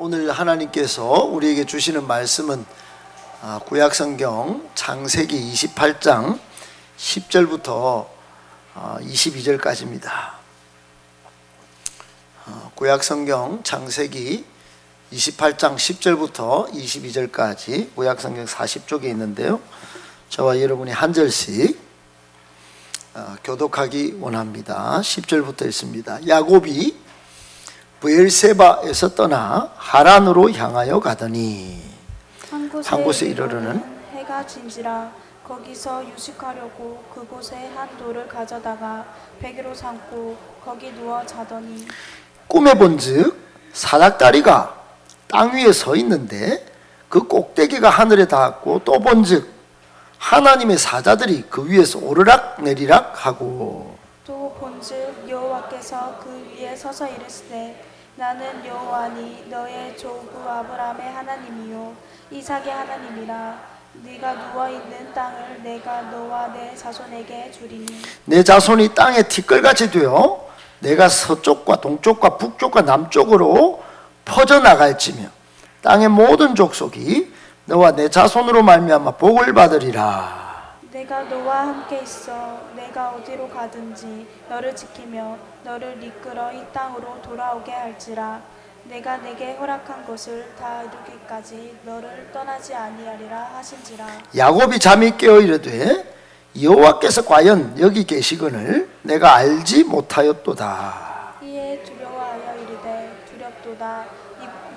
오늘 하나님께서 우리에게 주시는 말씀은 구약성경 창세기 28장 10절부터 22절까지입니다. 구약성경 창세기 28장 10절부터 22절까지 구약성경 40쪽에 있는데요, 저와 여러분이 한 절씩 교독하기 원합니다. 10절부터 있습니다. 야곱이 브엘세바에서 떠나 하란으로 향하여 가더니 한 곳에 이르러는 해가 진지라 거기서 유식하려고 그곳에 한 돌을 가져다가 베개로 삼고 거기 누워 자더니 꿈에 본즉 사닥다리가 땅 위에 서 있는데 그 꼭대기가 하늘에 닿았고, 또 본즉 하나님의 사자들이 그 위에서 오르락 내리락 하고, 또 본즉 여호와께서 그 위에 서서 이르시되 나는 여호와니 너의 조부 아브라함의 하나님이요 이삭의 하나님이라. 네가 누워있는 땅을 내가 너와 내 자손에게 주리니 내 자손이 땅에 티끌같이 되어 내가 서쪽과 동쪽과 북쪽과 남쪽으로 퍼져나갈지며 땅의 모든 족속이 너와 내 자손으로 말미암아 복을 받으리라. 내가 너와 함께 있어 내가 어디로 가든지 너를 지키며 너를 이끌어 이 땅으로 돌아오게 할지라. 내가 내게 허락한 것을 다 이루기까지 너를 떠나지 아니하리라 하신지라. 야곱이 잠이 깨어 이르되 여호와께서 과연 여기 계시거늘 내가 알지 못하였도다. 이에 두려워하여 이르되 두렵도다.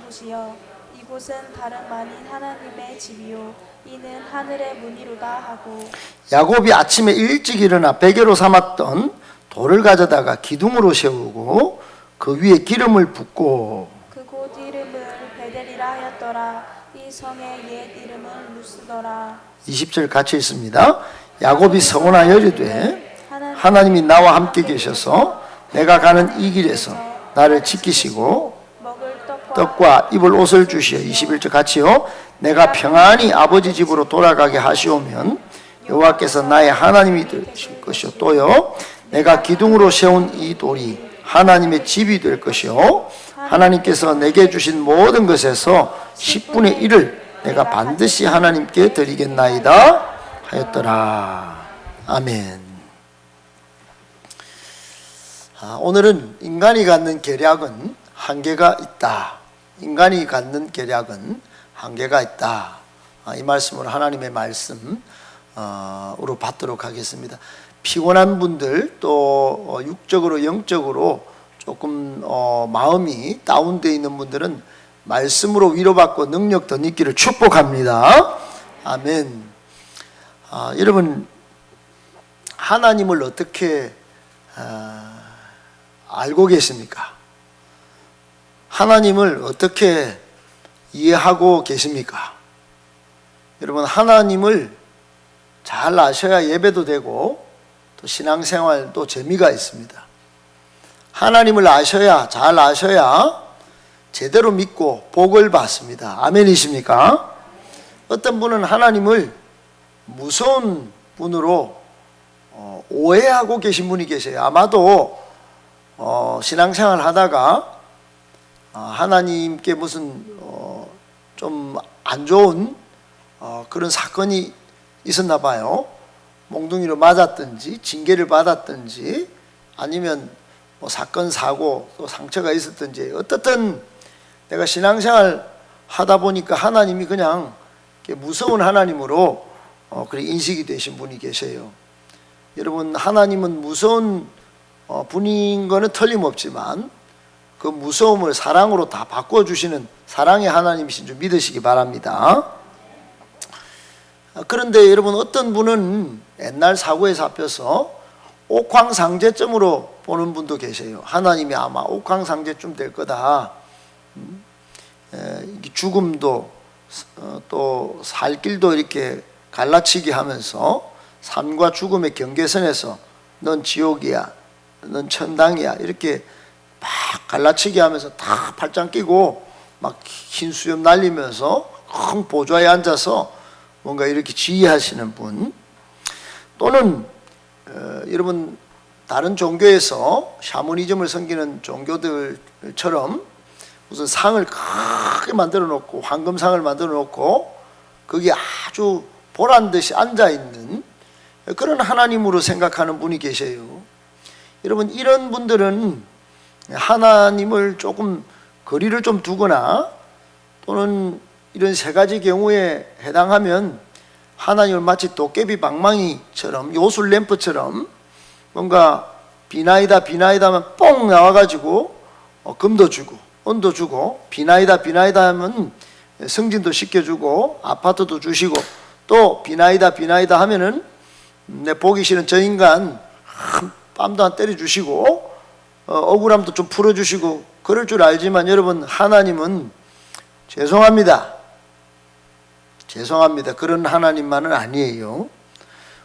이곳이여 이곳은 다름 아닌 하나님의 집이요 이는 하늘의 문이로다 하고, 야곱이 아침에 일찍 일어나 베개로 삼았던 돌을 가져다가 기둥으로 세우고 그 위에 기름을 붓고 그곳 이름을 베델이라 하였더라. 이 성의 옛 이름은 루스더라. 20절 같이 있습니다. 야곱이 서원하여 이르되 하나님이 나와 함께 계셔서 내가 가는 이 길에서 나를 지키시고 먹을 떡과 입을 옷을 주시어. 21절 같이요. 내가 평안히 아버지 집으로 돌아가게 하시오면 여호와께서 나의 하나님이 되실 것이요, 또요 내가 기둥으로 세운 이 돌이 하나님의 집이 될 것이요 하나님께서 내게 주신 모든 것에서 10분의 1을 내가 반드시 하나님께 드리겠나이다 하였더라. 아멘. 오늘은 인간이 갖는 계략은 한계가 있다. 인간이 갖는 계략은 한계가 있다. 이 말씀으로 하나님의 말씀으로 받도록 하겠습니다. 피곤한 분들, 또 육적으로 영적으로 조금 마음이 다운되어 있는 분들은 말씀으로 위로받고 능력 더 있기를 축복합니다. 아멘. 여러분, 하나님을 어떻게 알고 계십니까? 하나님을 어떻게 이해하고 계십니까? 여러분, 하나님을 잘 아셔야 예배도 되고 또 신앙생활도 재미가 있습니다. 하나님을 아셔야, 잘 아셔야 제대로 믿고 복을 받습니다. 아멘이십니까? 어떤 분은 하나님을 무서운 분으로 오해하고 계신 분이 계세요. 아마도 신앙생활 하다가 하나님께 무슨 좀 안 좋은 그런 사건이 있었나 봐요. 몽둥이로 맞았든지 징계를 받았든지 아니면 뭐 사건 사고 또 상처가 있었든지, 어떻든 내가 신앙생활 하다 보니까 하나님이 그냥 무서운 하나님으로 그렇게 인식이 되신 분이 계세요. 여러분, 하나님은 무서운 분인 거는 틀림없지만 그 무서움을 사랑으로 다 바꿔주시는 사랑의 하나님이신 줄 믿으시기 바랍니다. 그런데 여러분, 어떤 분은 옛날 사고에 잡혀서 옥황상제점으로 보는 분도 계세요. 하나님이 아마 옥황상제쯤 될 거다. 죽음도 또 살 길도 이렇게 갈라치기 하면서 삶과 죽음의 경계선에서 넌 지옥이야, 넌 천당이야, 이렇게 막 갈라치기 하면서 다 팔짱 끼고 막 흰 수염 날리면서 큰 보좌에 앉아서 뭔가 이렇게 지휘하시는 분, 또는 여러분 다른 종교에서 샤머니즘을 섬기는 종교들처럼 무슨 상을 크게 만들어 놓고 황금상을 만들어 놓고 거기에 아주 보란듯이 앉아있는 그런 하나님으로 생각하는 분이 계세요. 여러분, 이런 분들은 하나님을 조금 거리를 좀 두거나 또는 이런 세 가지 경우에 해당하면 하나님을 마치 도깨비 방망이처럼 요술 램프처럼 뭔가 비나이다 하면 뽕 나와가지고 금도 주고 은도 주고 비나이다 하면 승진도 시켜주고 아파트도 주시고 또 비나이다 하면은 내 보기 싫은 저 인간 뺨도 한 때려주시고 억울함도 좀 풀어주시고 그럴 줄 알지만 여러분, 하나님은 죄송합니다. 그런 하나님만은 아니에요.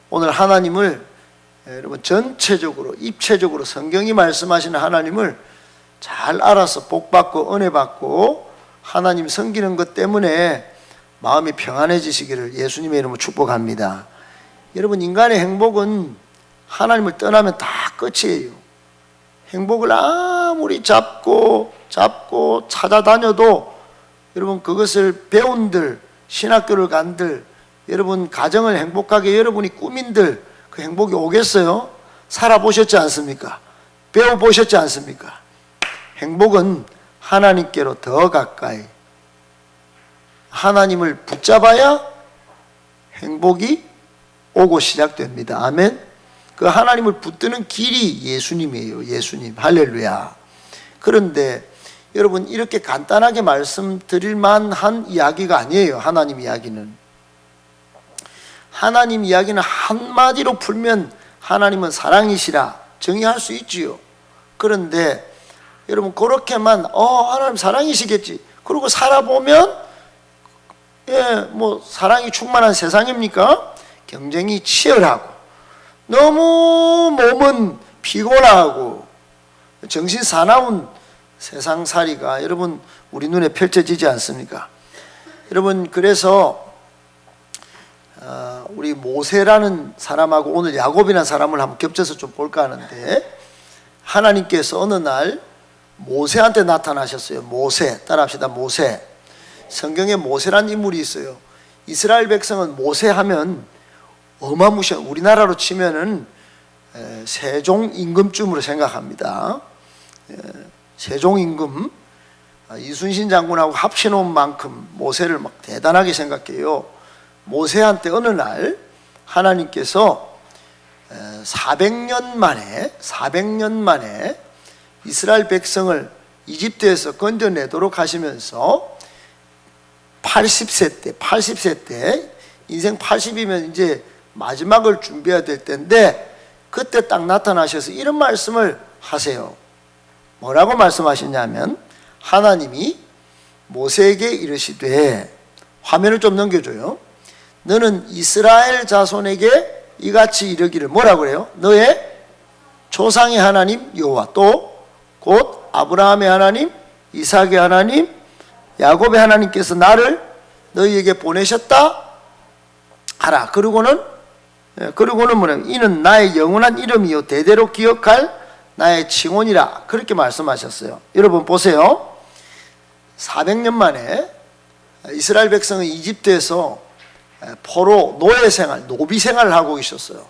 오늘 하나님을 여러분 전체적으로 입체적으로 성경이 말씀하시는 하나님을 잘 알아서 복받고 은혜받고 하나님 섬기는 것 때문에 마음이 평안해지시기를 예수님의 이름으로 축복합니다. 여러분, 인간의 행복은 하나님을 떠나면 다 끝이에요. 행복을 아무리 잡고 찾아다녀도 여러분, 그것을 배운들, 신학교를 간들, 여러분 가정을 행복하게 여러분이 꾸민들 그 행복이 오겠어요? 살아보셨지 않습니까? 배워보셨지 않습니까? 행복은 하나님께로 더 가까이 하나님을 붙잡아야 행복이 오고 시작됩니다. 아멘. 그 하나님을 붙드는 길이 예수님이에요. 예수님. 할렐루야. 그런데 여러분, 이렇게 간단하게 말씀드릴 만한 이야기가 아니에요. 하나님 이야기는. 하나님 이야기는 한마디로 풀면 하나님은 사랑이시라 정의할 수 있지요. 그런데 여러분, 그렇게만 하나님 사랑이시겠지 그러고 살아보면 뭐 사랑이 충만한 세상입니까? 경쟁이 치열하고 너무 몸은 피곤하고 정신 사나운 세상살이가 여러분 우리 눈에 펼쳐지지 않습니까? 여러분, 그래서 우리 모세라는 사람하고 오늘 야곱이라는 사람을 한번 겹쳐서 좀 볼까 하는데, 하나님께서 어느 날 모세한테 나타나셨어요. 모세, 따라합시다. 모세. 성경에 모세라는 인물이 있어요. 이스라엘 백성은 모세하면 어마무시한, 우리나라로 치면은 세종 임금쯤으로 생각합니다. 세종 임금, 이순신 장군하고 합쳐놓은 만큼 모세를 막 대단하게 생각해요. 모세한테 어느 날 하나님께서 400년 만에 이스라엘 백성을 이집트에서 건져내도록 하시면서 80세 때 인생 80이면 이제 마지막을 준비해야 될 때인데 그때 딱 나타나셔서 이런 말씀을 하세요. 뭐라고 말씀하시냐면, 하나님이 모세에게 이르시되, 화면을 좀 넘겨줘요. 너는 이스라엘 자손에게 이같이 이르기를, 뭐라고 그래요? 너의 조상의 하나님 여호와, 또 곧 아브라함의 하나님, 이삭의 하나님, 야곱의 하나님께서 나를 너희에게 보내셨다 하라. 그리고는 뭐냐면, 이는 나의 영원한 이름이요 대대로 기억할 나의 칭언이라. 그렇게 말씀하셨어요. 여러분 보세요. 400년 만에 이스라엘 백성은 이집트에서 포로 노비 생활을 하고 있었어요.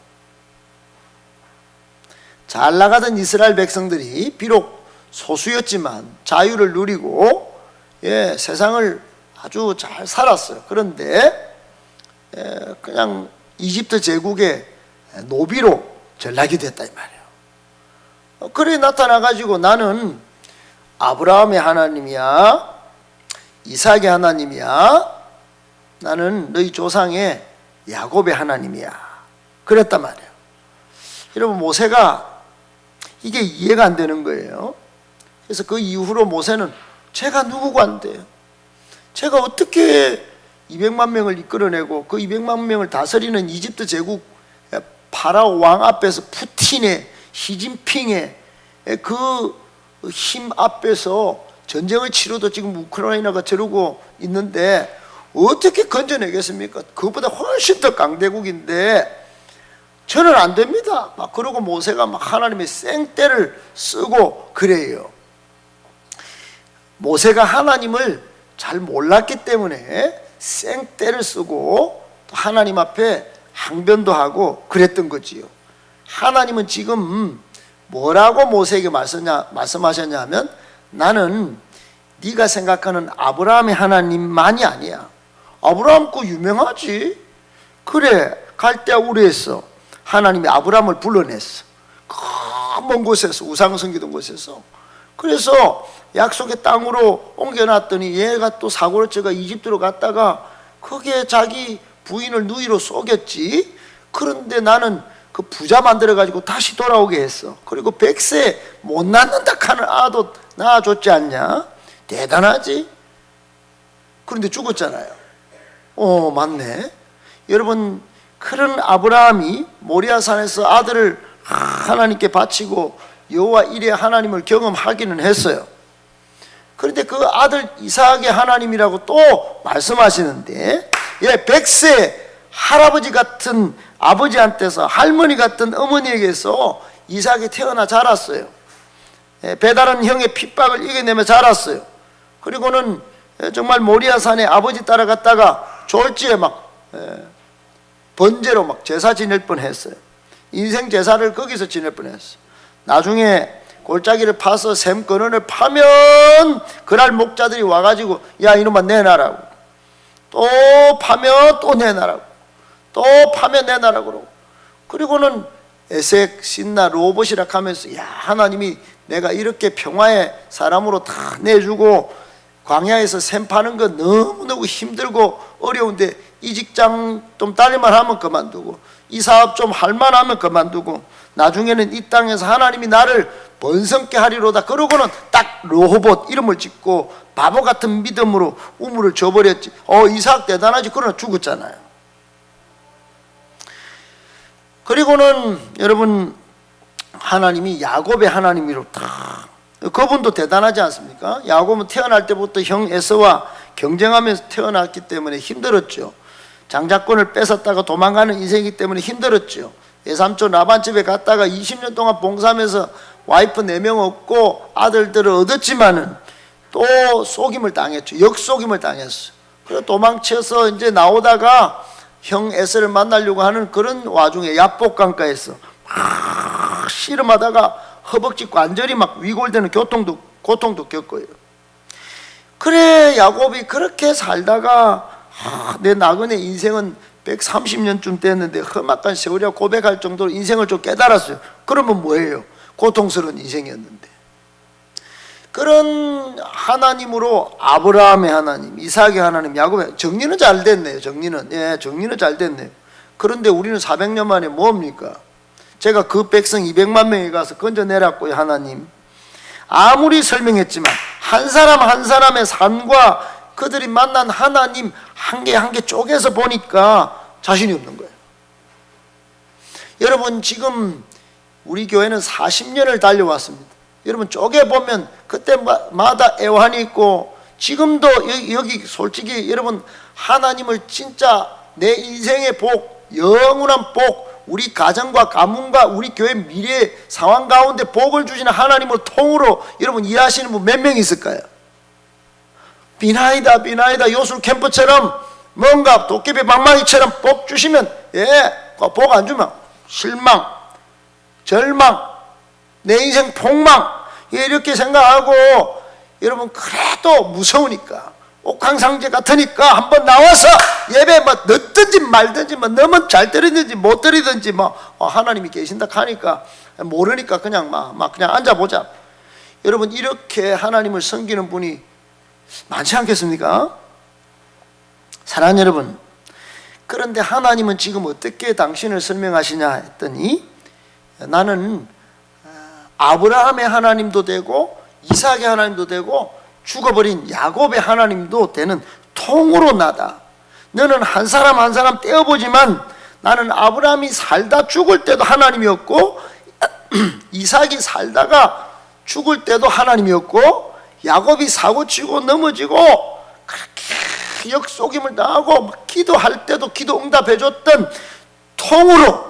잘 나가던 이스라엘 백성들이 비록 소수였지만 자유를 누리고 세상을 아주 잘 살았어요. 그런데 그냥 이집트 제국의 노비로 전락이 됐다 이 말이에요. 그래 나타나가지고, 나는 아브라함의 하나님이야, 이삭의 하나님이야, 나는 너희 조상의 야곱의 하나님이야, 그랬단 말이에요. 여러분, 모세가 이게 이해가 안 되는 거예요. 그래서 그 이후로 모세는 제가 누구고 안 돼요? 제가 어떻게 200만 명을 이끌어내고 그 200만 명을 다스리는 이집트 제국 파라오 왕 앞에서 푸틴의, 시진핑의 그 힘 앞에서 전쟁을 치러도 지금 우크라이나가 저러고 있는데 어떻게 건져내겠습니까? 그것보다 훨씬 더 강대국인데 저는 안 됩니다. 막 그러고 모세가 막 하나님의 생떼를 쓰고 그래요. 모세가 하나님을 잘 몰랐기 때문에 생떼를 쓰고 또 하나님 앞에 항변도 하고 그랬던 거지요. 하나님은 지금 뭐라고 모세에게 말씀하셨냐 하면, 나는 네가 생각하는 아브라함의 하나님만이 아니야. 아브라함 거 유명하지. 그래, 갈대아 우르에서 하나님이 아브라함을 불러냈어. 먼 곳에서, 우상 섬기던 곳에서. 그래서 약속의 땅으로 옮겨놨더니 얘가 또 사고를 쳐가 이집트로 갔다가 거기에 자기 부인을 누이로 속였지. 그런데 나는 그 부자 만들어가지고 다시 돌아오게 했어. 그리고 100세 못 낳는다 하는 아도 낳아줬지 않냐? 대단하지? 그런데 죽었잖아요. 맞네. 여러분, 그런 아브라함이 모리아산에서 아들을 하나님께 바치고 여호와 이레 하나님을 경험하기는 했어요. 그런데 그 아들 이삭의 하나님이라고 또 말씀하시는데, 100세 할아버지 같은 아버지한테서, 할머니 같은 어머니에게서 이삭이 태어나 자랐어요. 배다른 형의 핍박을 이겨내며 자랐어요. 그리고는 정말 모리아산에 아버지 따라갔다가 졸지에 막 번제로 막 제사 지낼 뻔했어요. 인생 제사를 거기서 지낼 뻔했어요. 나중에 골짜기를 파서 샘 근원을 파면 그날 목자들이 와가지고 야 이놈아 내놔라고, 또 파면 또 내놔라고, 또 파면 내놔라고 그러고, 그리고는 에색, 신나, 로봇이라 하면서 야 하나님이 내가 이렇게 평화의 사람으로 다 내주고 광야에서 샘 파는 거 너무너무 힘들고 어려운데 이 직장 좀 딸릴만 하면 그만두고 이 사업 좀 할만하면 그만두고 나중에는 이 땅에서 하나님이 나를 번성케 하리로다 그러고는 딱 로봇 이름을 짓고 바보 같은 믿음으로 우물을 줘버렸지. 이삭 대단하지. 그러나 죽었잖아요. 그리고는 여러분, 하나님이 야곱의 하나님이로 다, 그분도 대단하지 않습니까? 야곱은 태어날 때부터 형 에서와 경쟁하면서 태어났기 때문에 힘들었죠. 장자권을 뺏었다가 도망가는 인생이기 때문에 힘들었죠. 외삼촌 라반 집에 갔다가 20년 동안 봉사하면서 와이프 4명 얻고 아들들을 얻었지만은 또 속임을 당했죠. 역속임을 당했어요. 그래서 도망쳐서 이제 나오다가 형 에서를 만나려고 하는 그런 와중에 야복강가에서 막 씨름하다가 허벅지 관절이 막 위골되는 고통도 겪어요. 그래, 야곱이 그렇게 살다가 내 나그네 인생은 130년쯤 됐는데 험악한 세월이라 고백할 정도로 인생을 좀 깨달았어요. 그러면 뭐예요? 고통스러운 인생이었는데. 그런 하나님으로 아브라함의 하나님, 이삭의 하나님, 야곱의, 정리는 잘 됐네요. 정리는 잘 됐네요. 그런데 우리는 400년 만에 뭡니까? 제가 그 백성 200만 명에 가서 건져내렸고요. 하나님, 아무리 설명했지만 한 사람 한 사람의 삶과 그들이 만난 하나님 한 개 한 개 쪼개서 보니까 자신이 없는 거예요. 여러분, 지금 우리 교회는 40년을 달려왔습니다. 여러분, 쪼개보면 그때마다 애환이 있고, 지금도 여기 솔직히 여러분, 하나님을 진짜 내 인생의 복, 영원한 복, 우리 가정과 가문과 우리 교회 미래 상황 가운데 복을 주시는 하나님을 통으로 여러분 이해하시는 분 몇 명 있을까요? 비나이다 요술 캠프처럼 뭔가 도깨비 방망이처럼 복 주시면 복 안 주면 실망, 절망, 내 인생 폭망 이렇게 생각하고, 여러분 그래도 무서우니까 옥황상제 같으니까 한번 나와서 예배 뭐 넣든지 말든지 뭐 너무 잘 드리든지 못 드리든지 하나님이 계신다 하니까 모르니까 그냥 막 그냥 앉아보자. 여러분, 이렇게 하나님을 섬기는 분이 많지 않겠습니까? 사랑하는 여러분, 그런데 하나님은 지금 어떻게 당신을 설명하시냐 했더니, 나는 아브라함의 하나님도 되고 이삭의 하나님도 되고 죽어버린 야곱의 하나님도 되는 통으로 나다. 너는 한 사람 한 사람 떼어보지만 나는 아브라함이 살다 죽을 때도 하나님이었고 이삭이 살다가 죽을 때도 하나님이었고 야곱이 사고치고 넘어지고 그렇게 역속임을 당하고 기도할 때도 기도 응답해줬던 통으로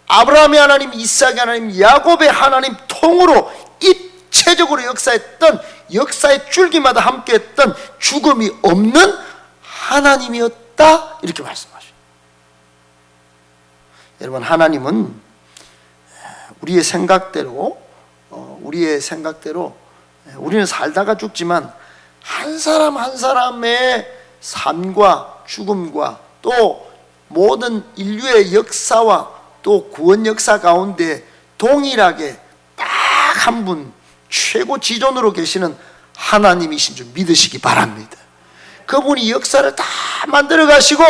아브라함의 하나님, 이삭의 하나님, 야곱의 하나님 통으로 입체적으로 역사했던, 역사의 줄기마다 함께했던 죽음이 없는 하나님이었다, 이렇게 말씀하셔요. 여러분, 하나님은 우리의 생각대로 우리는 살다가 죽지만 한 사람 한 사람의 삶과 죽음과 또 모든 인류의 역사와 또 구원 역사 가운데 동일하게 딱 한 분 최고 지존으로 계시는 하나님이신 줄 믿으시기 바랍니다. 그분이 역사를 다 만들어 가시고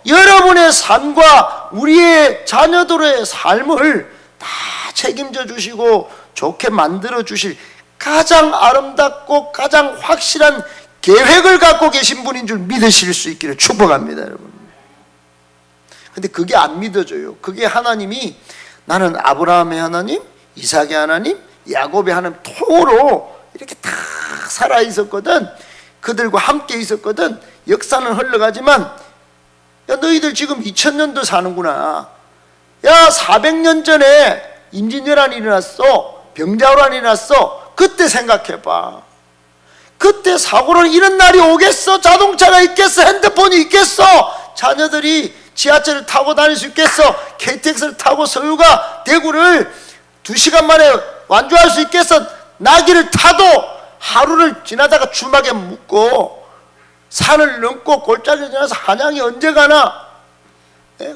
여러분의 삶과 우리의 자녀들의 삶을 다 책임져 주시고 좋게 만들어 주실 가장 아름답고 가장 확실한 계획을 갖고 계신 분인 줄 믿으실 수 있기를 축복합니다, 여러분. 근데 그게 안 믿어져요. 그게 하나님이 나는 아브라함의 하나님, 이삭의 하나님, 야곱의 하나님 통으로 이렇게 다 살아 있었거든. 그들과 함께 있었거든. 역사는 흘러가지만 야, 너희들 지금 2000년도 사는구나. 야, 400년 전에 임진왜란이 일어났어. 병자호란이 일어났어. 그때 생각해봐. 그때 사고를 이런 날이 오겠어? 자동차가 있겠어? 핸드폰이 있겠어? 자녀들이 지하철을 타고 다닐 수 있겠어? KTX를 타고 서울과 대구를 2시간 만에 완주할 수 있겠어? 나귀를 타도 하루를 지나다가 주막에 묵고 산을 넘고 골짜기를 지나서 한양이 언제 가나?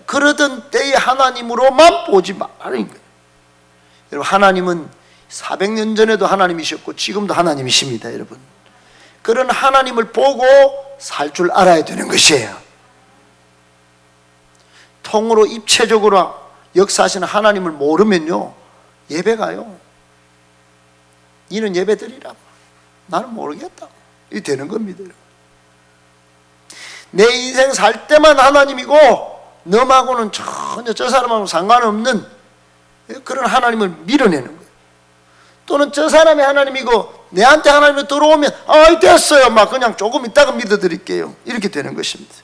그러던 때의 하나님으로만 보지 말라는 거예요. 여러분, 하나님은 400년 전에도 하나님이셨고 지금도 하나님이십니다, 여러분. 그런 하나님을 보고 살 줄 알아야 되는 것이에요. 통으로 입체적으로 역사하시는 하나님을 모르면요, 예배가요, 니는 예배 드리라, 나는 모르겠다, 이게 되는 겁니다. 내 인생 살 때만 하나님이고 너하고는 전혀 저 사람하고 상관없는 그런 하나님을 밀어내는 거예요. 또는 저 사람이 하나님이고 내한테 하나님이 들어오면 됐어요, 막 그냥 조금 있다가 믿어드릴게요, 이렇게 되는 것입니다.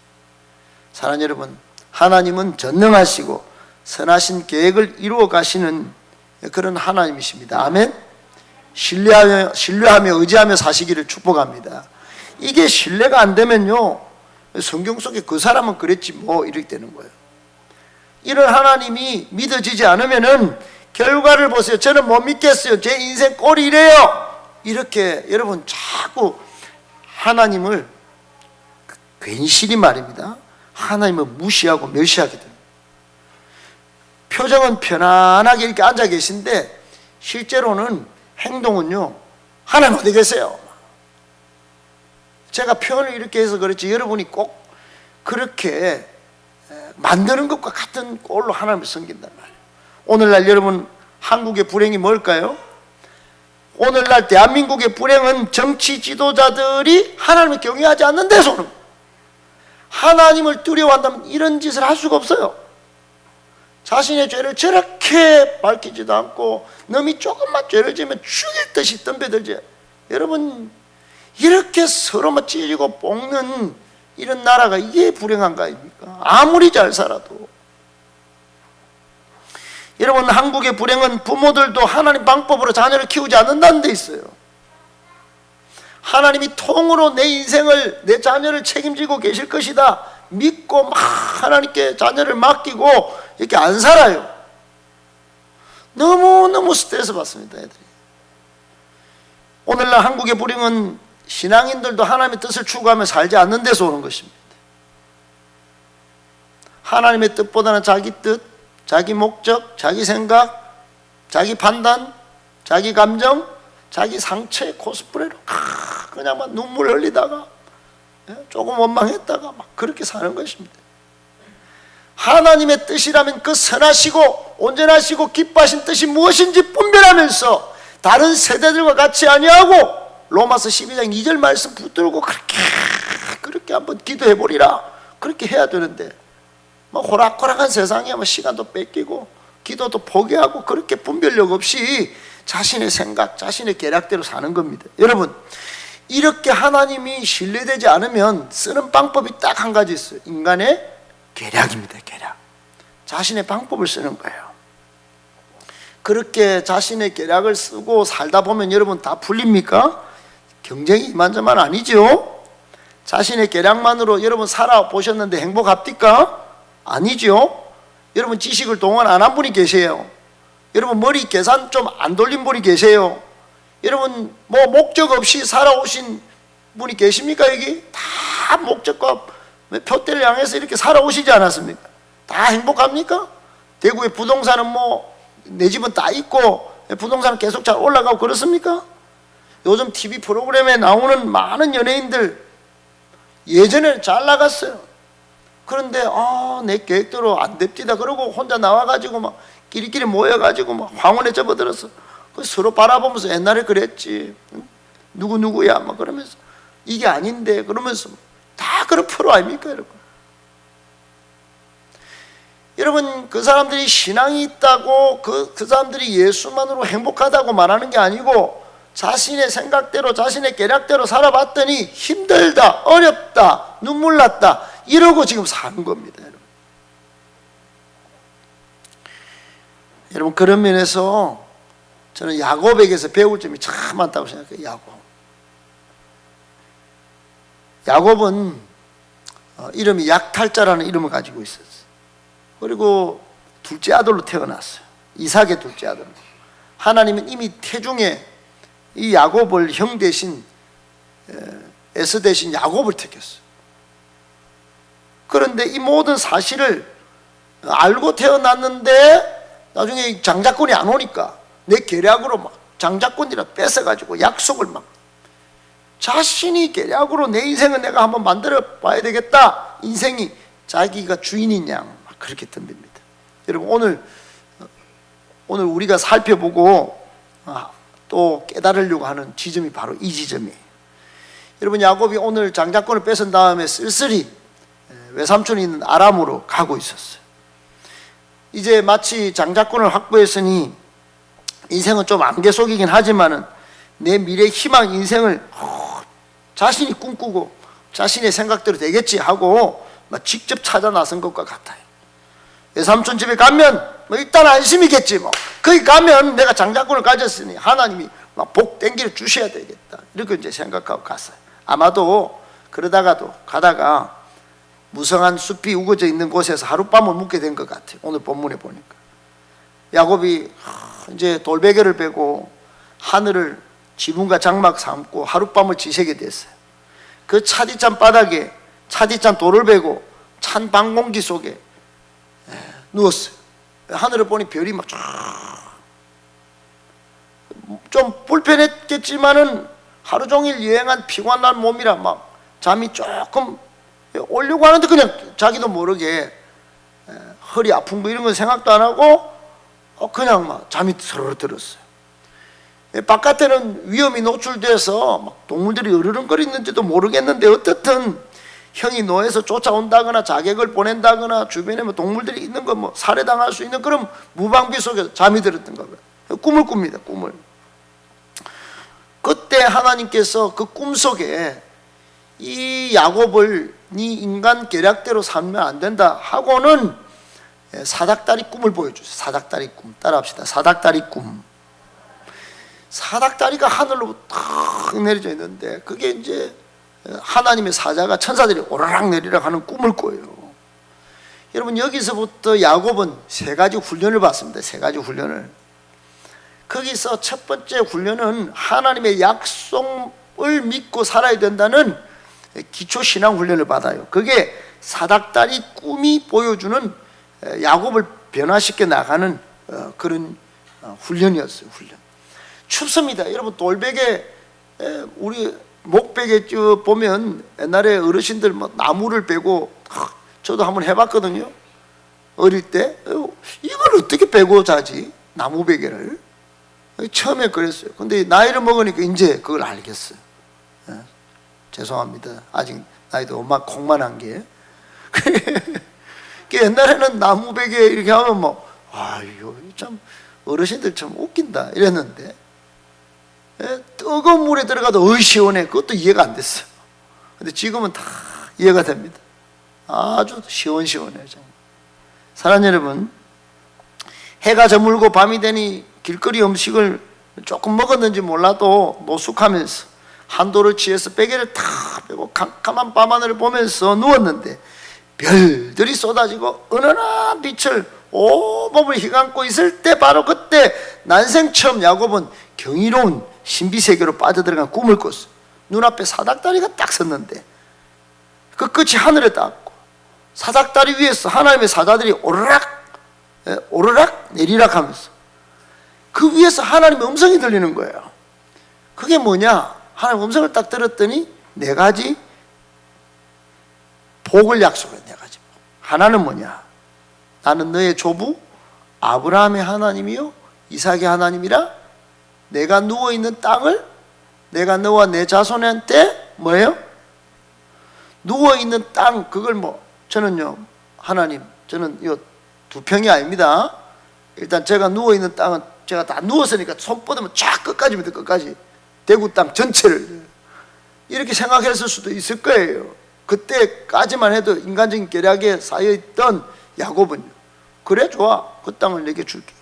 사랑하는 여러분, 하나님은 전능하시고 선하신 계획을 이루어 가시는 그런 하나님이십니다. 아멘. 신뢰하며 의지하며 사시기를 축복합니다. 이게 신뢰가 안 되면요, 성경 속에 그 사람은 그랬지 뭐 이렇게 되는 거예요. 이런 하나님이 믿어지지 않으면은 결과를 보세요. 저는 못 믿겠어요. 제 인생 꼴이 이래요. 이렇게 여러분 자꾸 하나님을 괜시리 말입니다, 하나님을 무시하고 멸시하게 됩니다. 표정은 편안하게 이렇게 앉아 계신데 실제로는 행동은요, 하나님 어디 계세요? 제가 표현을 이렇게 해서 그렇지 여러분이 꼭 그렇게 만드는 것과 같은 꼴로 하나님을 섬긴단 말이에요. 오늘날 여러분 한국의 불행이 뭘까요? 오늘날 대한민국의 불행은 정치 지도자들이 하나님을 경외하지 않는 데서 오는 거예요. 하나님을 두려워한다면 이런 짓을 할 수가 없어요. 자신의 죄를 저렇게 밝히지도 않고 남이 조금만 죄를 지으면 죽일 듯이 덤벼들죠. 여러분, 이렇게 서로 찢어지고 볶는 이런 나라가 이게 불행한 거 아닙니까? 아무리 잘 살아도. 여러분, 한국의 불행은 부모들도 하나님 방법으로 자녀를 키우지 않는다는 데 있어요. 하나님이 통으로 내 인생을, 내 자녀를 책임지고 계실 것이다 믿고 막 하나님께 자녀를 맡기고 이렇게 안 살아요. 너무너무 스트레스 받습니다, 애들이. 오늘날 한국의 불행은 신앙인들도 하나님의 뜻을 추구하며 살지 않는 데서 오는 것입니다. 하나님의 뜻보다는 자기 뜻, 자기 목적, 자기 생각, 자기 판단, 자기 감정, 자기 상처의 코스프레로 그냥 막 눈물 흘리다가 조금 원망했다가 막 그렇게 사는 것입니다. 하나님의 뜻이라면 그 선하시고 온전하시고 기뻐하신 뜻이 무엇인지 분별하면서 다른 세대들과 같이 아니하고 로마서 12장 2절 말씀 붙들고 그렇게 한번 기도해 보리라, 그렇게 해야 되는데 뭐 호락호락한 세상에 뭐 시간도 뺏기고 기도도 포기하고 그렇게 분별력 없이 자신의 생각, 자신의 계략대로 사는 겁니다. 여러분, 이렇게 하나님이 신뢰되지 않으면 쓰는 방법이 딱 한 가지 있어요. 인간의 계략입니다. 계략. 자신의 방법을 쓰는 거예요. 그렇게 자신의 계략을 쓰고 살다 보면 여러분 다 풀립니까? 경쟁이 이만저만 아니죠. 자신의 계략만으로 여러분 살아보셨는데 행복합니까? 아니죠. 여러분 지식을 동원 안 한 분이 계세요. 여러분 머리 계산 좀 안 돌린 분이 계세요. 여러분 뭐 목적 없이 살아오신 분이 계십니까? 여기 다 목적과 표대를 향해서 이렇게 살아오시지 않았습니까? 다 행복합니까? 대구의 부동산은 뭐 내 집은 다 있고 부동산은 계속 잘 올라가고 그렇습니까? 요즘 TV 프로그램에 나오는 많은 연예인들 예전에는 잘 나갔어요. 그런데 내 계획대로 안 됩디다 그러고 혼자 나와가지고 막 끼리끼리 모여가지고 막 황혼에 접어들었어. 서로 바라보면서 옛날에 그랬지, 누구누구야 막 그러면서 이게 아닌데 그러면서 다 그런 프로 아닙니까 여러분? 여러분 그 사람들이 신앙이 있다고 그 사람들이 예수만으로 행복하다고 말하는 게 아니고 자신의 생각대로 자신의 계략대로 살아봤더니 힘들다, 어렵다, 눈물 났다 이러고 지금 사는 겁니다. 여러분 그런 면에서 저는 야곱에게서 배울 점이 참 많다고 생각해요. 야곱은 이름이 약탈자라는 이름을 가지고 있었어요. 그리고 둘째 아들로 태어났어요. 이삭의 둘째 아들로. 하나님은 이미 태중에 이 야곱을 형 대신 에서 대신 야곱을 택했어요. 그런데 이 모든 사실을 알고 태어났는데 나중에 장자권이 안 오니까 내 계략으로 막 장자권이라 뺏어가지고 약속을 막 자신이 계략으로 내 인생은 내가 한번 만들어 봐야 되겠다. 인생이 자기가 주인인 양 그렇게 덤빕니다. 여러분 오늘 우리가 살펴보고 또 깨달으려고 하는 지점이 바로 이 지점이에요. 여러분 야곱이 오늘 장자권을 뺏은 다음에 쓸쓸히 외삼촌이 있는 아람으로 가고 있었어요. 이제 마치 장자권을 확보했으니 인생은 좀 안개 속이긴 하지만은 내 미래 희망 인생을 자신이 꿈꾸고 자신의 생각대로 되겠지 하고 직접 찾아 나선 것과 같아요. 외삼촌 집에 가면 일단 안심이겠지 뭐. 거기 가면 내가 장자권을 가졌으니 하나님이 복 땡기를 주셔야 되겠다 이렇게 이제 생각하고 갔어요. 아마도 그러다가도 가다가 무성한 숲이 우거져 있는 곳에서 하룻밤을 묵게 된 것 같아요. 오늘 본문에 보니까 야곱이 이제 돌베개를 베고 하늘을 지붕과 장막 삼고 하룻밤을 지새게 됐어요. 그 차디찬 바닥에 차디찬 돌을 베고 찬 방 공기 속에 누웠어요. 하늘을 보니 별이 막 좀 불편했겠지만은 하루 종일 여행한 피곤한 몸이라 막 잠이 조금 오려고 하는데 그냥 자기도 모르게 허리 아픈 거 이런 건 생각도 안 하고 그냥 막 잠이 서르르 들었어요. 바깥에는 위험이 노출돼서 막 동물들이 으르렁거리는지도 모르겠는데 어떻든 형이 노에서 쫓아온다거나 자객을 보낸다거나 주변에 뭐 동물들이 있는 거 뭐 살해당할 수 있는 그런 무방비 속에서 잠이 들었던 거예요. 꿈을 꿉니다. 꿈을. 그때 하나님께서 그 꿈 속에 이 야곱을 네 인간 계략대로 살면 안 된다 하고는 사닥다리 꿈을 보여주세요. 사닥다리 꿈 따라합시다. 사닥다리 꿈. 사닥다리가 하늘로 탁 내려져 있는데 그게 이제 하나님의 사자가 천사들이 오르락 내리락 하는 꿈을 꿔요. 여러분 여기서부터 야곱은 세 가지 훈련을 받습니다. 세 가지 훈련을. 거기서 첫 번째 훈련은 하나님의 약속을 믿고 살아야 된다는 기초신앙 훈련을 받아요. 그게 사닥다리 꿈이 보여주는 야곱을 변화시켜 나가는 그런 훈련이었어요. 훈련. 춥습니다. 여러분 돌베개 우리 목베개 보면 옛날에 어르신들 뭐 나무를 베고 저도 한번 해봤거든요. 어릴 때 이걸 어떻게 베고 자지? 나무 베개를 처음에 그랬어요. 근데 나이를 먹으니까 이제 그걸 알겠어요. 죄송합니다. 아직 나이도 엄마 콩만한 게. 옛날에는 나무 베개 이렇게 하면 뭐 아유 참 어르신들 참 웃긴다 이랬는데 뜨거운 물에 들어가도 어이 시원해. 그것도 이해가 안 됐어요. 근데 지금은 다 이해가 됩니다. 아주 시원시원해요. 사랑하는 여러분, 해가 저물고 밤이 되니 길거리 음식을 조금 먹었는지 몰라도 노숙하면서 한도를 취해서 베개를 탁 빼고 캄캄한 밤하늘을 보면서 누웠는데 별들이 쏟아지고 은은한 빛을 온몸을 휘감고 있을 때 바로 그때 난생 처음 야곱은 경이로운 신비세계로 빠져들어간 꿈을 꿨어. 눈앞에 사닥다리가 딱 섰는데 그 끝이 하늘에 닿았고 사닥다리 위에서 하나님의 사자들이 오르락 내리락 하면서 그 위에서 하나님의 음성이 들리는 거예요. 그게 뭐냐? 하나님 음성을 딱 들었더니 네 가지 복을 약속해. 네 가지 복. 하나는 뭐냐? 나는 너의 조부 아브라함의 하나님이요 이삭의 하나님이라. 내가 누워있는 땅을 내가 너와 내 자손한테 뭐예요? 누워있는 땅, 그걸 저는요 하나님, 저는 이 두 평이 아닙니다. 일단 제가 누워있는 땅은 제가 다 누웠으니까 손 뻗으면 쫙 끝까지입니다. 끝까지 대구 땅 전체를 이렇게 생각했을 수도 있을 거예요. 그때까지만 해도 인간적인 계략에 쌓여있던 야곱은요, 그래 좋아, 그 땅을 내게 줄게.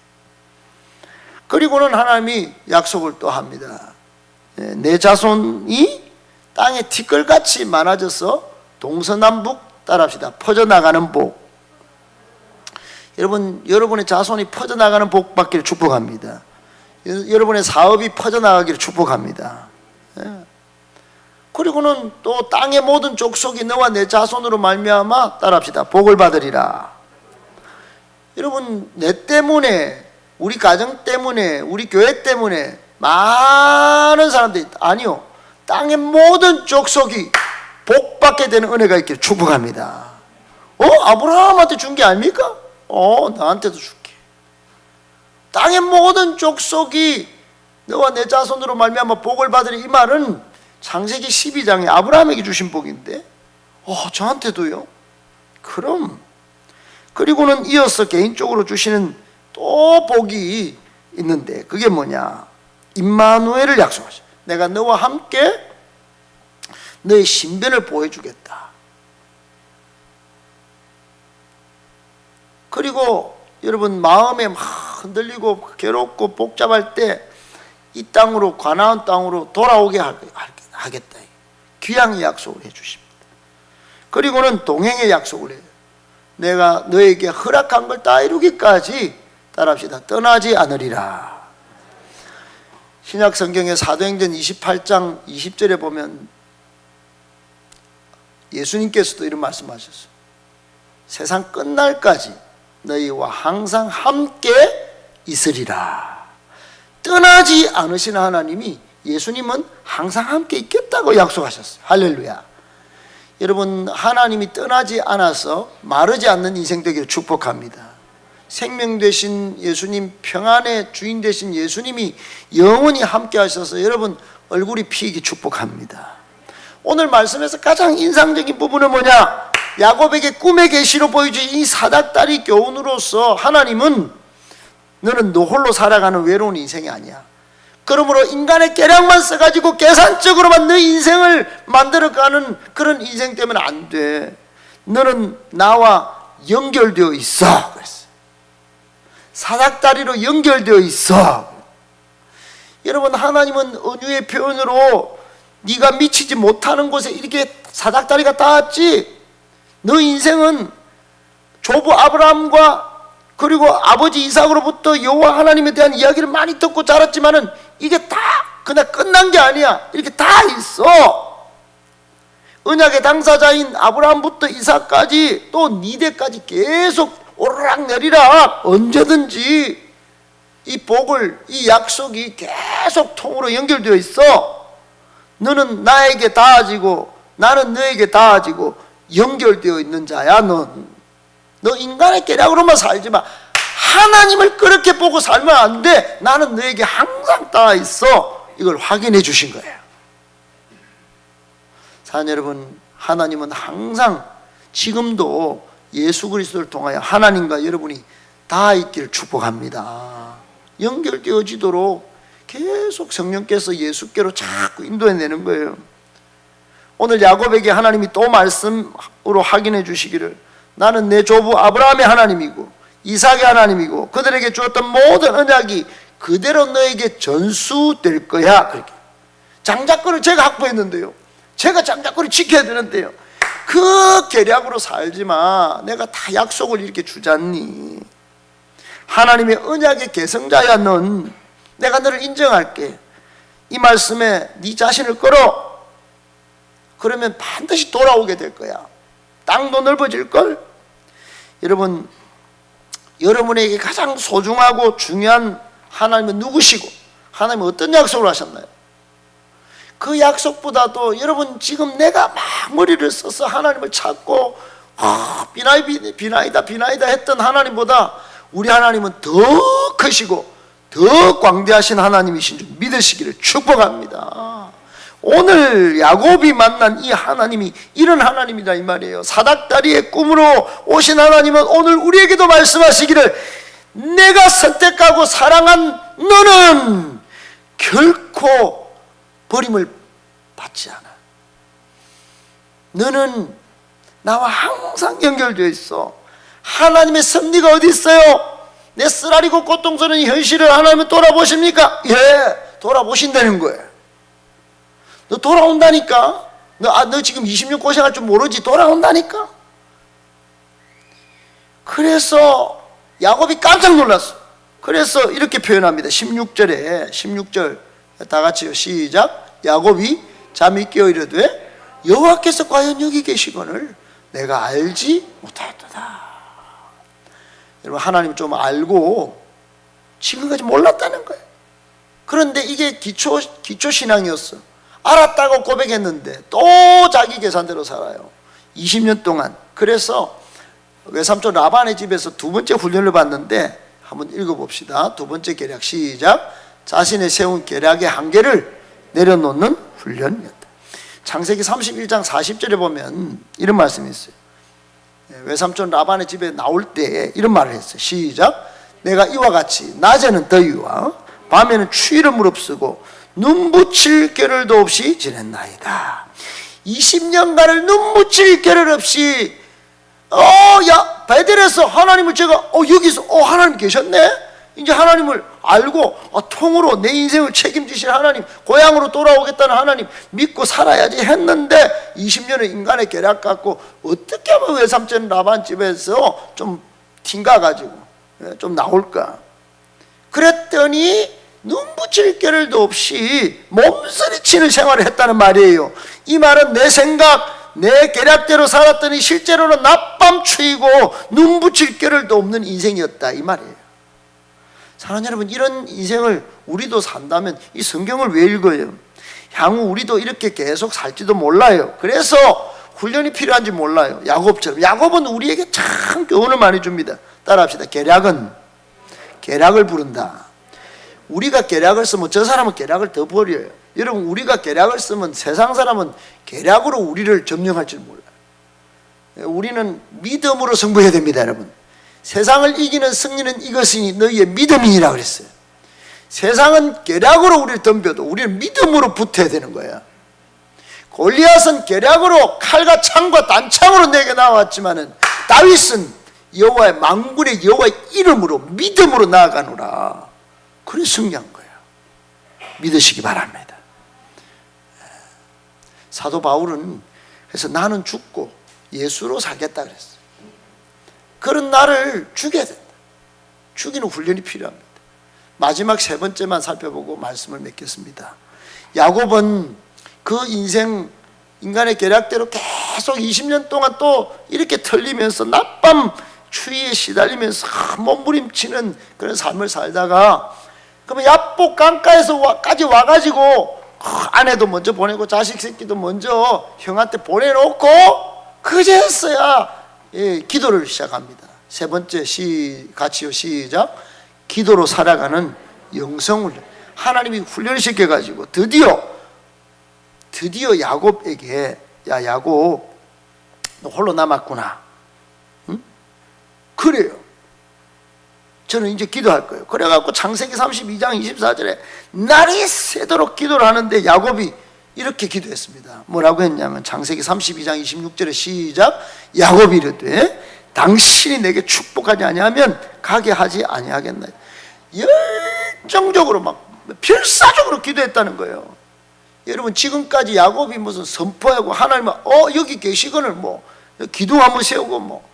그리고는 하나님이 약속을 또 합니다. 내 자손이 땅에 티끌같이 많아져서 동서남북 따라합시다 퍼져나가는 복. 여러분의 자손이 퍼져나가는 복 받기를 축복합니다. 여러분의 사업이 퍼져나가기를 축복합니다. 그리고는 또 땅의 모든 족속이 너와 내 자손으로 말미암아 따라합시다 복을 받으리라. 여러분, 내 때문에, 우리 가정 때문에, 우리 교회 때문에 많은 사람들이, 아니요, 땅의 모든 족속이 복받게 되는 은혜가 있기를 축복합니다. 아브라함한테 준 게 아닙니까? 나한테도 줄게. 땅의 모든 족속이 너와 내 자손으로 말미암아 복을 받으리. 이 말은 창세기 12장에 아브라함에게 주신 복인데 저한테도요? 그럼. 그리고는 이어서 개인적으로 주시는 또 복이 있는데 그게 뭐냐? 임마누엘을 약속하셔. 내가 너와 함께 너의 신변을 보여주겠다. 그리고 여러분, 마음에 막 흔들리고 괴롭고 복잡할 때 이 땅으로, 가나안 땅으로 돌아오게 하겠다. 귀향의 약속을 해주십니다. 그리고는 동행의 약속을 해요. 내가 너에게 허락한 걸 다 이루기까지 따라합시다. 떠나지 않으리라. 신약 성경의 사도행전 28장 20절에 보면 예수님께서도 이런 말씀하셨어요. 세상 끝날까지 너희와 항상 함께 있으리라. 떠나지 않으시는 하나님이, 예수님은 항상 함께 있겠다고 약속하셨어요. 할렐루야. 여러분, 하나님이 떠나지 않아서 마르지 않는 인생 되기를 축복합니다. 생명 되신 예수님, 평안의 주인 되신 예수님이 영원히 함께 하셔서 여러분 얼굴이 피기 축복합니다. 오늘 말씀에서 가장 인상적인 부분은 뭐냐? 야곱에게 꿈의 계시로 보여준 이 사닥다리 교훈으로서 하나님은 너는 너 홀로 살아가는 외로운 인생이 아니야. 그러므로 인간의 계략만 써가지고 계산적으로만 너 인생을 만들어가는 그런 인생 때문에 안 돼. 너는 나와 연결되어 있어. 그랬어요. 사닥다리로 연결되어 있어. 여러분, 하나님은 은유의 표현으로 네가 미치지 못하는 곳에 이렇게 사닥다리가 닿았지. 너 인생은 조부 아브라함과 그리고 아버지 이삭으로부터 여호와 하나님에 대한 이야기를 많이 듣고 자랐지만은 이게 다 그냥 끝난 게 아니야. 이렇게 다 있어. 언약의 당사자인 아브라함부터 이삭까지 또 니대까지 계속 오르락 내리락 언제든지 이 복을, 이 약속이 계속 통으로 연결되어 있어. 너는 나에게 닿아지고 나는 너에게 닿아지고 연결되어 있는 자야. 너 인간의 계략으로만 살지 마. 하나님을 그렇게 보고 살면 안 돼. 나는 너에게 항상 닿아 있어. 이걸 확인해 주신 거예요. 사랑하는 여러분, 하나님은 항상 지금도 예수 그리스도를 통하여 하나님과 여러분이 닿아 있기를 축복합니다. 연결되어지도록 계속 성령께서 예수께로 자꾸 인도해내는 거예요. 오늘 야곱에게 하나님이 또 말씀으로 확인해 주시기를, 나는 내 조부 아브라함의 하나님이고 이삭의 하나님이고 그들에게 주었던 모든 언약이 그대로 너에게 전수될 거야. 그렇게. 장자권을 제가 확보했는데요. 제가 장자권을 지켜야 되는데요. 그 계략으로 살지 마. 내가 다 약속을 이렇게 주잖니. 하나님의 언약의 계승자야 넌. 내가 너를 인정할게. 이 말씀에 네 자신을 걸어. 그러면 반드시 돌아오게 될 거야. 땅도 넓어질걸. 여러분, 여러분에게 가장 소중하고 중요한 하나님은 누구시고 하나님은 어떤 약속을 하셨나요? 그 약속보다도 여러분 지금 내가 막 머리를 써서 하나님을 찾고 비나이다 했던 하나님보다 우리 하나님은 더 크시고 더 광대하신 하나님이신 줄 믿으시기를 축복합니다. 오늘 야곱이 만난 이 하나님이 이런 하나님이다 이 말이에요. 사닥다리의 꿈으로 오신 하나님은 오늘 우리에게도 말씀하시기를 내가 선택하고 사랑한 너는 결코 버림을 받지 않아. 너는 나와 항상 연결되어 있어. 하나님의 섭리가 어디 있어요? 내 쓰라리고 고통스러운 현실을 하나님은 돌아보십니까? 예, 돌아보신다는 거예요. 너 돌아온다니까. 너 지금 20년 고생할 줄 모르지. 돌아온다니까. 그래서 야곱이 깜짝 놀랐어. 그래서 이렇게 표현합니다. 16절 다 같이요. 시작. 야곱이 잠이 깨어 이르되 여호와께서 과연 여기 계시거늘 내가 알지 못하였도다. 여러분, 하나님 좀 알고 지금까지 몰랐다는 거예요. 그런데 이게 기초 신앙이었어. 알았다고 고백했는데 또 자기 계산대로 살아요. 20년 동안. 그래서 외삼촌 라반의 집에서 두 번째 훈련을 받는데 한번 읽어봅시다. 두 번째 계략 시작. 자신의 세운 계략의 한계를 내려놓는 훈련이었다. 창세기 31장 40절에 보면 이런 말씀이 있어요. 외삼촌 라반의 집에 나올 때 이런 말을 했어요. 시작. 내가 이와 같이 낮에는 더위와 밤에는 추위를 무릅쓰고 눈 붙일 겨를도 없이 지냈나이다. 20년간을 눈 붙일 겨를 없이 베델에서 하나님을 제가 여기서 하나님 계셨네. 이제 하나님을 알고 통으로 내 인생을 책임지실 하나님, 고향으로 돌아오겠다는 하나님 믿고 살아야지 했는데 20년의 인간의 계략 갖고 어떻게 하면 외삼촌 라반 집에서 좀 튕가가지고 좀 나올까. 그랬더니 눈 붙일 겨를도 없이 몸서리치는 생활을 했다는 말이에요. 이 말은 내 생각, 내 계략대로 살았더니 실제로는 낮밤 추이고 눈 붙일 겨를도 없는 인생이었다 이 말이에요. 사랑하는 여러분, 이런 인생을 우리도 산다면 이 성경을 왜 읽어요? 향후 우리도 이렇게 계속 살지도 몰라요. 그래서 훈련이 필요한지 몰라요. 야곱처럼. 야곱은 우리에게 참 교훈을 많이 줍니다. 따라합시다. 계략을 부른다. 우리가 계략을 쓰면 저 사람은 계략을 더 버려요. 여러분, 우리가 계략을 쓰면 세상 사람은 계략으로 우리를 점령할 줄 몰라요. 우리는 믿음으로 승부해야 됩니다, 여러분. 세상을 이기는 승리는 이것이니 너희의 믿음이니라 그랬어요. 세상은 계략으로 우리를 덤벼도 우리는 믿음으로 붙어야 되는 거야. 골리앗은 계략으로 칼과 창과 단창으로 내게 나왔지만은 다윗은 여호와의 만군의 여호와의 이름으로 믿음으로 나아가노라. 그래 승리한 거예요. 믿으시기 바랍니다. 사도 바울은 그래서 나는 죽고 예수로 살겠다 그랬어요. 그런 나를 죽여야 된다. 죽이는 훈련이 필요합니다. 마지막 세 번째만 살펴보고 말씀을 맺겠습니다. 야곱은 그 인간의 계략대로 계속 20년 동안 또 이렇게 털리면서 낮밤 추위에 시달리면서 몸부림치는 그런 삶을 살다가 그러면 야복 강가에서까지 와가지고 아내도 먼저 보내고 자식 새끼도 먼저 형한테 보내놓고 그제서야 기도를 시작합니다. 세 번째 같이요. 시작. 기도로 살아가는 영성훈련. 하나님이 훈련시켜가지고 드디어 야곱에게 야 야곱 너 홀로 남았구나. 응? 그래요. 저는 이제 기도할 거예요. 그래갖고 창세기 32장 24절에 날이 새도록 기도를 하는데 야곱이 이렇게 기도했습니다. 뭐라고 했냐면 창세기 32장 26절에 시작. 야곱이 이르되 당신이 내게 축복하지 아니하면 가게 하지 아니하겠나. 열정적으로 막 필사적으로 기도했다는 거예요. 여러분, 지금까지 야곱이 무슨 선포하고 하나님은 여기 계시거늘 뭐 기둥 한번 세우고 뭐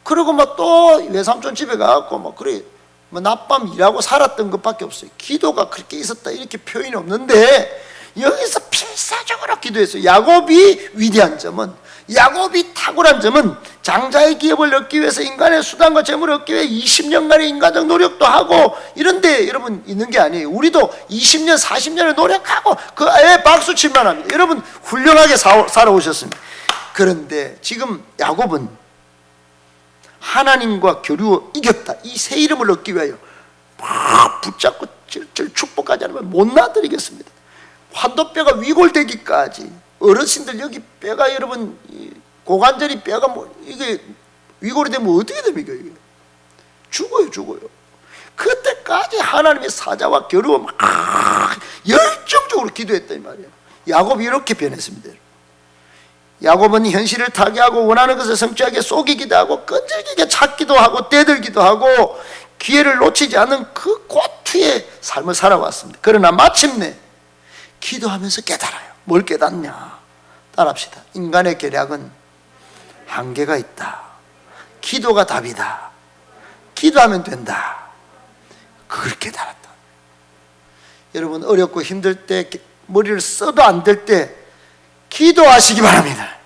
그러고 막 또 외삼촌 집에 가갖고 뭐 그래 뭐 낮밤 일하고 살았던 것밖에 없어요. 기도가 그렇게 있었다 이렇게 표현이 없는데 여기서 필사적으로 기도했어요. 야곱이 위대한 점은, 야곱이 탁월한 점은 장자의 기업을 얻기 위해서 인간의 수단과 재물을 얻기 위해 20년간의 인간적 노력도 하고 이런데 여러분 있는 게 아니에요. 우리도 20년 40년을 노력하고 그 애에 박수 칠만 합니다. 여러분 훌륭하게 살아오셨습니다. 그런데 지금 야곱은 하나님과 교류 이겼다, 이 새 이름을 얻기 위하여 막 붙잡고 질질 축복하지 않으면 못 놔드리겠습니다. 환도뼈가 위골되기까지, 어르신들 여기 뼈가 여러분 고관절이 뼈가 뭐 이게 위골이 되면 어떻게 됩니까? 이게 죽어요. 그때까지 하나님의 사자와 교류를 막 열정적으로 기도했다 이 말이에요. 야곱이 이렇게 변했습니다. 야곱은 현실을 타개하고 원하는 것을 성취하게 속이기도 하고 끈질기게 찾기도 하고 떼들기도 하고 기회를 놓치지 않는 그 고투의 삶을 살아왔습니다. 그러나 마침내 기도하면서 깨달아요. 뭘 깨닫냐? 따라합시다. 인간의 계략은 한계가 있다. 기도가 답이다. 기도하면 된다. 그걸 깨달았다. 여러분, 어렵고 힘들 때, 머리를 써도 안 될 때 기도하시기 바랍니다.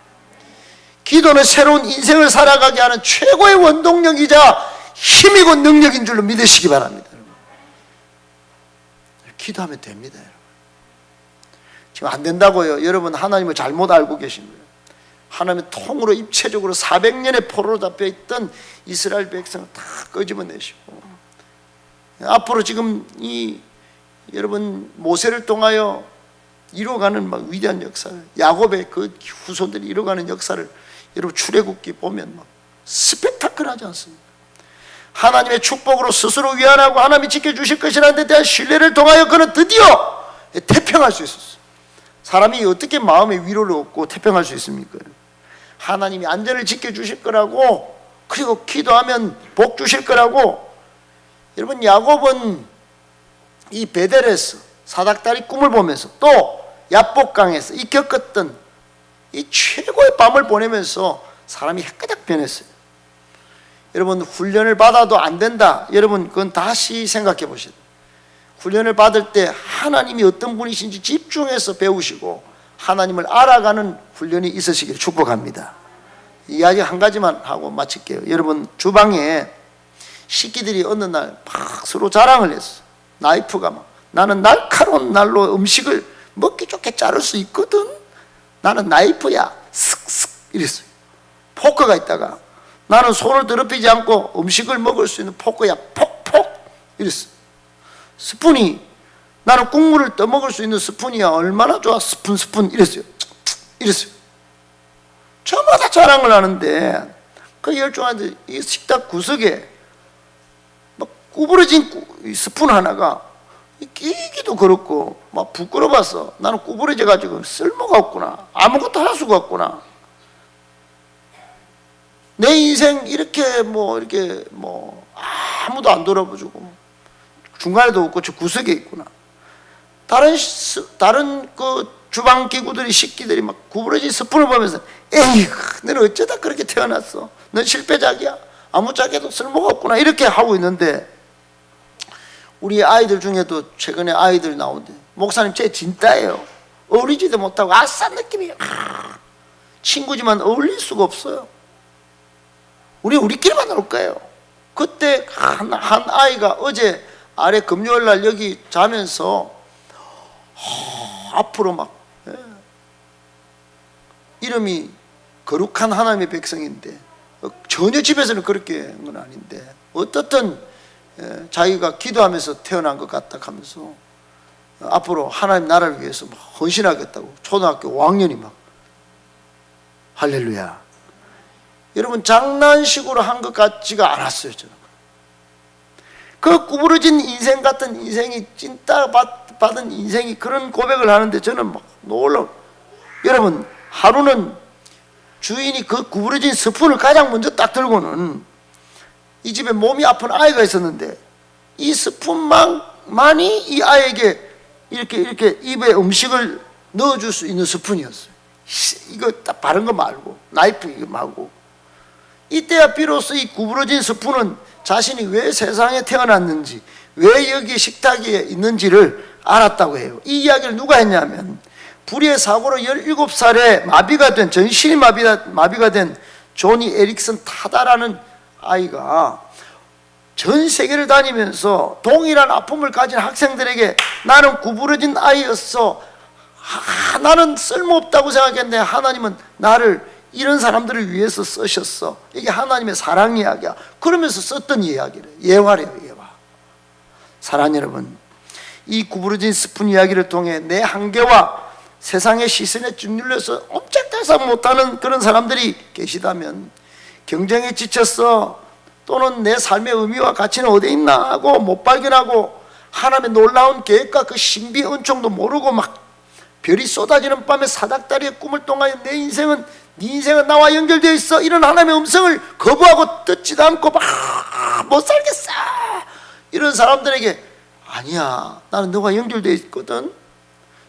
기도는 새로운 인생을 살아가게 하는 최고의 원동력이자 힘이고 능력인 줄로 믿으시기 바랍니다. 기도하면 됩니다. 지금 안 된다고요. 여러분 하나님을 잘못 알고 계신 거예요. 하나님의 통으로 입체적으로 400년의 포로로 잡혀있던 이스라엘 백성을 다 끄집어내시고 앞으로 지금 이 여러분 모세를 통하여 이뤄가는 막 위대한 역사를, 야곱의 그 후손들이 이뤄가는 역사를 여러분 출애굽기 보면 막 스펙타클하지 않습니까? 하나님의 축복으로 스스로 위안하고 하나님이 지켜주실 것이라는 데 대한 신뢰를 통하여 그는 드디어 태평할 수 있었어요. 사람이 어떻게 마음의 위로를 얻고 태평할 수 있습니까? 하나님이 안전을 지켜주실 거라고, 그리고 기도하면 복 주실 거라고. 여러분, 야곱은 이 베델에서 사닥다리 꿈을 보면서 또 야복강에서 이 겪었던 이 최고의 밤을 보내면서 사람이 헷가닥 변했어요. 여러분, 훈련을 받아도 안 된다, 여러분 그건 다시 생각해 보시다. 훈련을 받을 때 하나님이 어떤 분이신지 집중해서 배우시고 하나님을 알아가는 훈련이 있으시기를 축복합니다. 이야기 한 가지만 하고 마칠게요. 여러분, 주방에 식기들이 어느 날 막 서로 자랑을 했어. 나이프가 막, 나는 날카로운 날로 음식을 먹기 좋게 자를 수 있거든. 나는 나이프야, 슥슥 이랬어요. 포크가 있다가, 나는 손을 더럽히지 않고 음식을 먹을 수 있는 포크야, 폭폭 이랬어요. 스푼이, 나는 국물을 떠먹을 수 있는 스푼이야, 얼마나 좋아, 스푼 이랬어요. 이랬어요. 저마다 자랑을 하는데 그 열중한데 이 식탁 구석에 막 구부러진 스푼 하나가 끼기도 그렇고 막 부끄러워서, 나는 구부러져 가지고 쓸모가 없구나, 아무것도 할 수가 없구나, 내 인생 이렇게 아무도 안 돌아보주고 중간에도 없고 저 구석에 있구나. 다른 그 주방 기구들이, 식기들이 막 구부러진 스푼을 보면서 에이, 너는 어쩌다 그렇게 태어났어, 넌 실패작이야, 아무짝에도 쓸모가 없구나, 이렇게 하고 있는데, 우리 아이들 중에도 최근에 아이들 나오는데 목사님 쟤 진짜예요, 어울리지도 못하고 아싼 느낌이에요. 친구지만 어울릴 수가 없어요. 우리끼리만 놀 거예요. 그때 한 아이가 어제 아래 금요일날 여기 자면서 앞으로 막 이름이 거룩한 하나님의 백성인데 전혀 집에서는 그렇게 한 건 아닌데 어떻든 자기가 기도하면서 태어난 것 같다 하면서 앞으로 하나님 나라를 위해서 막 헌신하겠다고 초등학교 5학년이 막 할렐루야. 여러분, 장난식으로 한 것 같지가 않았어요. 저는 그 구부러진 인생 같은 인생이, 찐따 받은 인생이 그런 고백을 하는데 저는 막 놀라워. 여러분, 하루는 주인이 그 구부러진 스푼을 가장 먼저 딱 들고는, 이 집에 몸이 아픈 아이가 있었는데 이 스푼만이 이 아이에게 이렇게 입에 음식을 넣어줄 수 있는 스푼이었어요. 이거 딱 바른 거 말고, 나이프 이거 말고. 이때야 비로소 이 구부러진 스푼은 자신이 왜 세상에 태어났는지, 왜 여기 식탁에 있는지를 알았다고 해요. 이 이야기를 누가 했냐면, 불의의 사고로 17살에 마비가 된, 전신이 마비가 된 조니 에릭슨 타다라는 아이가 전 세계를 다니면서 동일한 아픔을 가진 학생들에게 나는 구부러진 아이였어, 나는 쓸모없다고 생각했는데 하나님은 나를 이런 사람들을 위해서 쓰셨어, 이게 하나님의 사랑 이야기야, 그러면서 썼던 이야기를, 예화래요. 예화. 사랑하는 여러분, 이 구부러진 스푼 이야기를 통해 내 한계와 세상의 시선에 짓눌려서 옴짝달싹 못하는 그런 사람들이 계시다면, 경쟁에 지쳤어, 또는 내 삶의 의미와 가치는 어디 있나 하고 못 발견하고, 하나님의 놀라운 계획과 그 신비 은총도 모르고 막 별이 쏟아지는 밤에 사닥다리의 꿈을 통하여 네 인생은 나와 연결되어 있어, 이런 하나님의 음성을 거부하고 듣지도 않고 막 못 살겠어, 이런 사람들에게 아니야, 나는 너가 연결되어 있거든,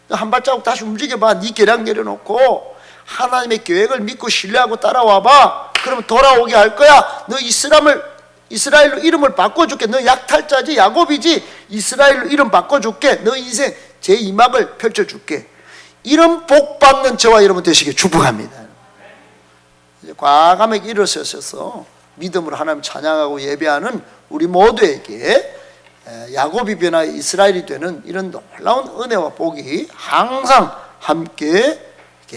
너 한 발자국 다시 움직여봐, 네 계량 내려놓고 하나님의 계획을 믿고 신뢰하고 따라와봐, 그러면 돌아오게 할 거야. 너 이스라엘로 이름을 바꿔줄게. 너 약탈자지, 야곱이지, 이스라엘로 이름 바꿔줄게. 너 인생 제2막을 펼쳐줄게. 이런 복 받는 저와 여러분 되시길 축복합니다. 과감하게 일어서셔서 믿음으로 하나님 찬양하고 예배하는 우리 모두에게 야곱이 변화 이스라엘이 되는 이런 놀라운 은혜와 복이 항상 함께